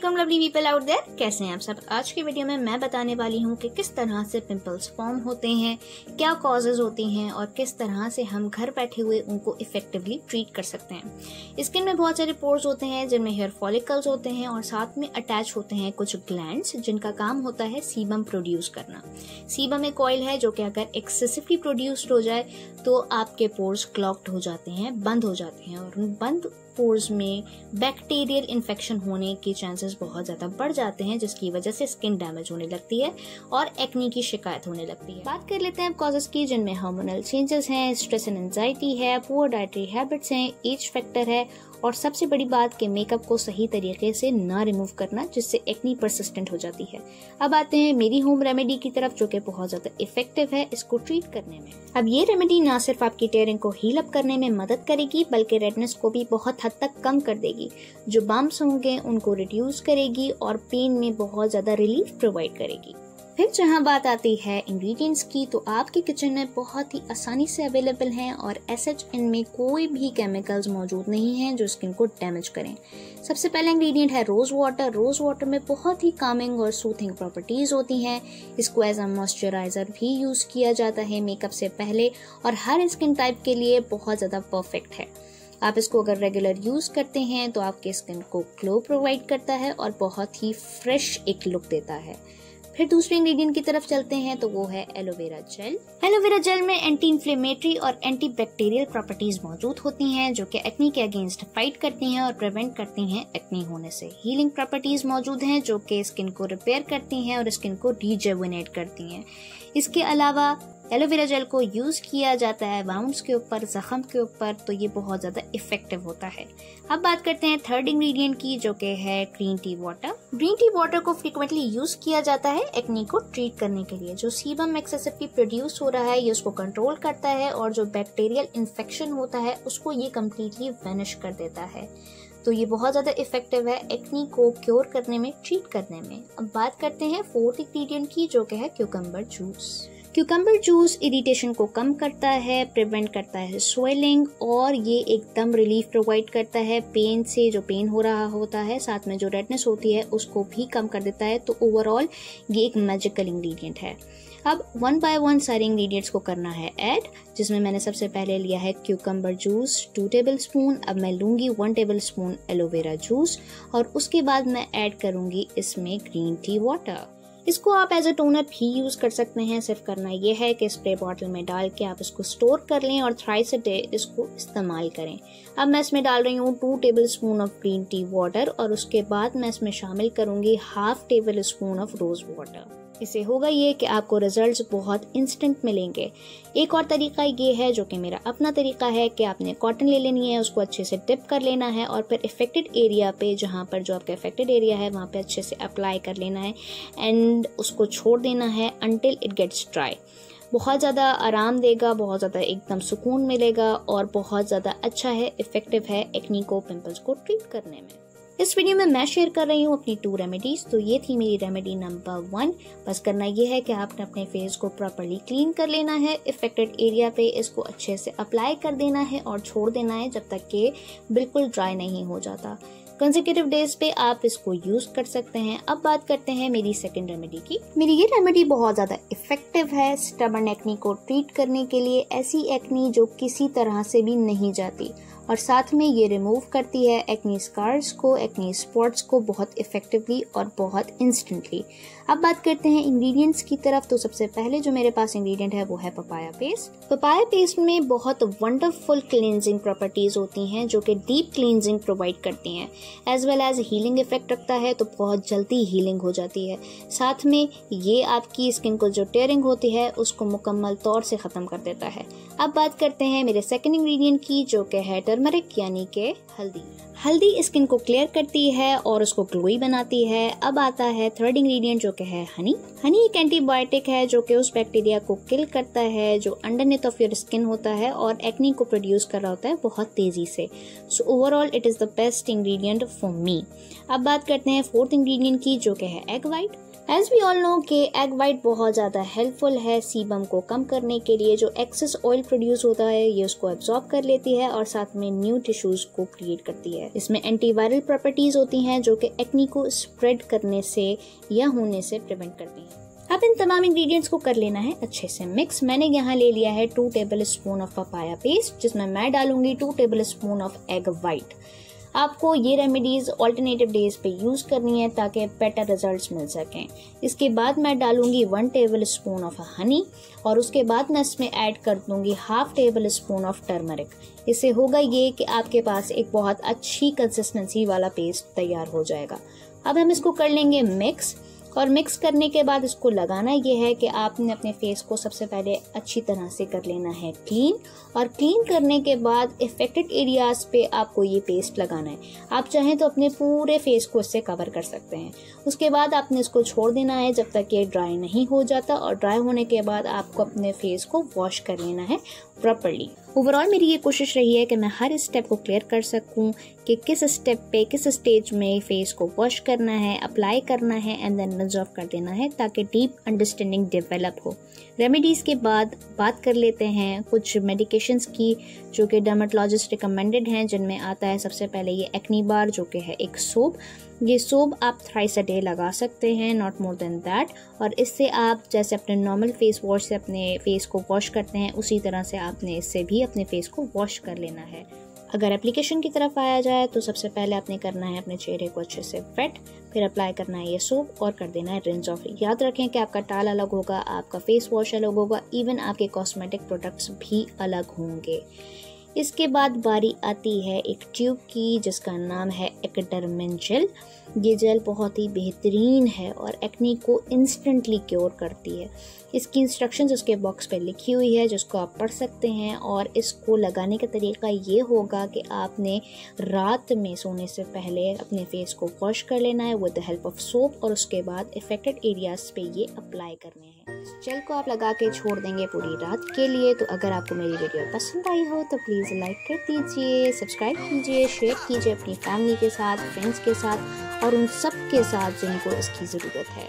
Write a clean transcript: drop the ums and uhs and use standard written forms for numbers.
अस्सलामुअलैकुम lovely people out there, कैसे हैं आप सब। आज की वीडियो में मैं बताने वाली हूँ कि किस तरह से पिंपल्स फॉर्म होते हैं, क्या कॉजेज होती हैं और किस तरह से हम घर बैठे हुए उनको इफेक्टिवली ट्रीट कर सकते हैं। स्किन में बहुत सारे पोर्स होते हैं जिनमें हेयर फॉलिकल्स होते हैं और साथ में अटैच होते हैं कुछ ग्लैंड्स जिनका काम होता है सीबम प्रोड्यूस करना। सीबम एक ऑयल है जो कि अगर एक्सेसिवली प्रोड्यूस्ड हो जाए तो आपके पोर्स क्लॉग्ड हो जाते हैं, बंद हो जाते हैं और उन बंद पोर्स में बैक्टीरियल इन्फेक्शन होने के चांसेस बहुत ज़्यादा बढ़ जाते हैं, जिसकी वजह से स्किन डैमेज होने लगती है और एक्नी की शिकायत होने लगती है। बात कर लेते हैं कॉजेस की, जिनमें हार्मोनल चेंजेस हैं, स्ट्रेस एंड एंजाइटी है, पुअर डाइटरी हैबिट्स हैं, एज फैक्टर है और सबसे बड़ी बात कि मेकअप को सही तरीके से ना रिमूव करना, जिससे एक्नी परसिस्टेंट हो जाती है। अब आते हैं मेरी होम रेमेडी की तरफ, जो कि बहुत ज्यादा इफेक्टिव है इसको ट्रीट करने में। अब ये रेमेडी ना सिर्फ आपकी टेयरिंग को हील अप करने में मदद करेगी बल्कि रेडनेस को भी बहुत हद तक कम कर देगी। जो बम्प्स होंगे उनको रिड्यूस करेगी और पेन में बहुत ज्यादा रिलीफ प्रोवाइड करेगी। फिर जहाँ बात आती है इंग्रेडिएंट्स की, तो आपके किचन में बहुत ही आसानी से अवेलेबल हैं और एसएच इनमें कोई भी केमिकल्स मौजूद नहीं हैं जो स्किन को डैमेज करें। सबसे पहला इंग्रेडिएंट है रोज वाटर। रोज वाटर में बहुत ही कामिंग और सूथिंग प्रॉपर्टीज होती हैं। इसको एज अ मॉइस्चराइजर भी यूज किया जाता है मेकअप से पहले और हर स्किन टाइप के लिए बहुत ज्यादा परफेक्ट है। आप इसको अगर रेगुलर यूज करते हैं तो आपके स्किन को ग्लो प्रोवाइड करता है और बहुत ही फ्रेश एक लुक देता है। फिर दूसरे इंग्रेडिएंट की तरफ चलते हैं तो वो है एलोवेरा जेल। एलोवेरा जेल में एंटी इन्फ्लेमेटरी और एंटी बैक्टीरियल प्रॉपर्टीज मौजूद होती हैं जो कि एक्नी के अगेंस्ट फाइट करती हैं और प्रिवेंट करती हैं एक्नी होने से। हीलिंग प्रॉपर्टीज मौजूद हैं जो कि स्किन को रिपेयर करती हैं और स्किन को रिजुवेनेट करती हैं। इसके अलावा एलोवेरा जेल को यूज किया जाता है वाउंड्स के ऊपर, जख्म के ऊपर, तो ये बहुत ज्यादा इफेक्टिव होता है। अब बात करते हैं थर्ड इंग्रेडिएंट की, जो कि है green tea water. Green tea water को फ्रीक्वेंटली यूज किया जाता है एक्नी को ट्रीट करने के लिए। जो सीबम एक्सेसिवली प्रोड्यूस हो रहा है ये उसको कंट्रोल करता है और जो बैक्टीरियल इन्फेक्शन होता है उसको ये कम्प्लीटली वैनिश कर देता है। तो ये बहुत ज्यादा इफेक्टिव है एक्नी को क्योर करने में, ट्रीट करने में। अब बात करते हैं फोर्थ इंग्रेडिएंट की, जो कि है cucumber juice. Cucumber juice irritation को कम करता है, प्रिवेंट करता है स्वेलिंग और ये एकदम रिलीफ प्रोवाइड करता है पेन से। जो पेन हो रहा होता है, साथ में जो रेडनेस होती है उसको भी कम कर देता है। तो ओवरऑल ये एक मैजिकल इंग्रेडिएंट है। अब वन बाय वन सारे इंग्रेडिएंट्स को करना है ऐड, जिसमें मैंने सबसे पहले लिया है क्यूकम्बर जूस 2 टेबलस्पून। अब मैं लूंगी 1 टेबलस्पून एलोवेरा जूस और उसके बाद मैं ऐड करूंगी इसमें ग्रीन टी वाटर। इसको आप एज अ टोनर भी यूज कर सकते हैं। सिर्फ करना यह है कि स्प्रे बॉटल में डाल के आप इसको स्टोर कर लें और थ्राइस अ डे इसको इस्तेमाल करें। अब मैं इसमें डाल रही हूँ 2 tablespoon of green tea water और उसके बाद मैं इसमें शामिल करूंगी 1/2 टेबलस्पून ऑफ रोज वाटर। इससे होगा ये कि आपको रिजल्ट्स बहुत इंस्टेंट मिलेंगे। एक और तरीका ये है, जो कि मेरा अपना तरीका है, कि आपने कॉटन ले लेनी है, उसको अच्छे से डिप कर लेना है और फिर इफेक्टेड एरिया पे, जहाँ पर जो आपका इफेक्टेड एरिया है वहाँ पे अच्छे से अप्लाई कर लेना है एंड उसको छोड़ देना है अनटिल इट गेट्स ड्राई। बहुत ज़्यादा आराम देगा, बहुत ज़्यादा एकदम सुकून मिलेगा और बहुत ज़्यादा अच्छा है, इफेक्टिव है एक्नी को, पिंपल्स को ट्रीट करने में। इस वीडियो में मैं शेयर कर रही हूँ अपनी 2 रेमेडीज। तो ये थी मेरी रेमेडी नंबर 1। बस करना ये है कि आपने अपने फेस को प्रॉपर्ली क्लीन कर लेना है, इफेक्टेड एरिया पे इसको अच्छे से अप्लाई कर देना है और छोड़ देना है जब तक कि बिल्कुल ड्राई नहीं हो जाता। कंसेक्यूटिव डेज पे आप इसको यूज कर सकते हैं। अब बात करते हैं मेरी सेकंड रेमेडी की। मेरी ये रेमेडी बहुत ज्यादा इफेक्टिव है स्टबर्न एक्नी को ट्रीट करने के लिए। ऐसी एक्नी जो किसी तरह से भी नहीं जाती और साथ में ये रिमूव करती है एक्नी स्कार्स को, एक्नी स्पॉट्स को बहुत इफेक्टिवली और बहुत इंस्टेंटली। अब बात करते हैं इंग्रेडिएंट्स की तरफ। तो सबसे पहले जो मेरे पास इंग्रेडिएंट है वो है पपाया पेस्ट। पपाया पेस्ट में बहुत वंडरफुल क्लींजिंग प्रॉपर्टीज होती हैं जो कि डीप क्लींजिंग प्रोवाइड करती हैं, as well as healing effect रखता है, तो बहुत जल्दी हीलिंग हो जाती है। साथ में ये आपकी स्किन को जो टेयरिंग होती है उसको मुकम्मल तौर से खत्म कर देता है। अब बात करते हैं मेरे सेकंड इंग्रेडिएंट की, जो कि है टर्मरिक यानी कि हल्दी। हल्दी स्किन को क्लियर करती है और उसको ग्लोई बनाती है। अब आता है थर्ड इंग्रेडिएंट, जो कि है हनी। हनी एक एंटीबायोटिक है जो कि उस बैक्टीरिया को किल करता है जो अंडरनेथ ऑफ योर स्किन होता है और एक्नी को प्रोड्यूस कर रहा होता है बहुत तेजी से। So overall it is the best ingredient for me. अब बात करते हैं फोर्थ इंग्रेडिएंट की, जो कि है egg white. As we all know कि एग वाइट बहुत ज़्यादा हेल्पफुल है सीबम को कम करने के लिए। जो एक्सेस ऑयल प्रोड्यूस होता है ये उसको एब्जॉर्ब कर लेती है और साथ में न्यू टिश्यूज को क्रिएट करती है। इसमें एंटीवायरल प्रॉपर्टीज होती हैं जो कि एक्ने को स्प्रेड करने से या होने से प्रिवेंट करती हैं। अब इन तमाम इंग्रेडिएंट्स को कर लेना है अच्छे से मिक्स। मैंने यहाँ ले लिया है 2 table spoon of papaya paste, जिसमें मैं डालूंगी 2 table spoon of egg white. आपको ये रेमेडीज ऑल्टरनेटिव डेज पे यूज करनी है ताकि बेटर रिजल्ट्स मिल सकें। इसके बाद मैं डालूंगी 1 टेबल स्पून ऑफ हनी और उसके बाद मैं इसमें ऐड कर दूंगी 1/2 टेबल स्पून ऑफ टर्मरिक। इससे होगा ये कि आपके पास एक बहुत अच्छी कंसिस्टेंसी वाला पेस्ट तैयार हो जाएगा। अब हम इसको कर लेंगे मिक्स, और मिक्स करने के बाद इसको लगाना ये है कि आपने अपने फेस को सबसे पहले अच्छी तरह से कर लेना है क्लीन, और क्लीन करने के बाद इफेक्टेड एरियाज पे आपको ये पेस्ट लगाना है। आप चाहें तो अपने पूरे फेस को इससे कवर कर सकते हैं। उसके बाद आपने इसको छोड़ देना है जब तक ये ड्राई नहीं हो जाता, और ड्राई होने के बाद आपको अपने फेस को वॉश कर लेना है प्रॉपर्ली। ओवरऑल मेरी ये कोशिश रही है कि मैं हर स्टेप को क्लियर कर सकूं कि किस स्टेप पे किस स्टेज में फेस को वॉश करना है, अप्लाई करना है एंड देन रिंस ऑफ कर देना है, ताकि डीप अंडरस्टैंडिंग डेवलप हो। रेमेडीज़ के बाद बात कर लेते हैं कुछ मेडिकेशंस की जो कि डर्मेटोलॉजिस्ट रिकमेंडेड हैं, जिनमें आता है सबसे पहले ये एक्नी बार जो कि है एक सोप। ये सोप आप थ्राइस अ डे लगा सकते हैं, नॉट मोर देन दैट, और इससे आप जैसे अपने नॉर्मल फेस वॉश से अपने फेस को वॉश करते हैं उसी तरह से आपने इससे भी अपने फेस को वॉश कर लेना है। अगर एप्लीकेशन की तरफ आया जाए तो सबसे पहले आपने करना है अपने चेहरे को अच्छे से वेट, फिर अप्लाई करना है ये सोप और कर देना है रिंस ऑफ। याद रखें कि आपका टाल अलग होगा, आपका फेस वॉश अलग होगा, इवन आपके कॉस्मेटिक प्रोडक्ट्स भी अलग होंगे। इसके बाद बारी आती है एक ट्यूब की जिसका नाम है एक्डर्मिन जेल। ये जेल बहुत ही बेहतरीन है और एक्ने को इंस्टेंटली क्योर करती है। इसकी इंस्ट्रक्शंस उसके बॉक्स पे लिखी हुई है जिसको आप पढ़ सकते हैं, और इसको लगाने का तरीका ये होगा कि आपने रात में सोने से पहले अपने फेस को वॉश कर लेना है with the help of soap, और उसके बाद इफेक्टेड एरियाज पे ये अप्लाई करने हैं। जेल को आप लगा के छोड़ देंगे पूरी रात के लिए। तो अगर आपको मेरी वीडियो पसंद आई हो तो प्लीज़ लाइक कर दीजिए, सब्सक्राइब कीजिए, शेयर कीजिए अपनी फैमिली के साथ, फ्रेंड्स के साथ और उन सब के साथ जिनको इसकी ज़रूरत है।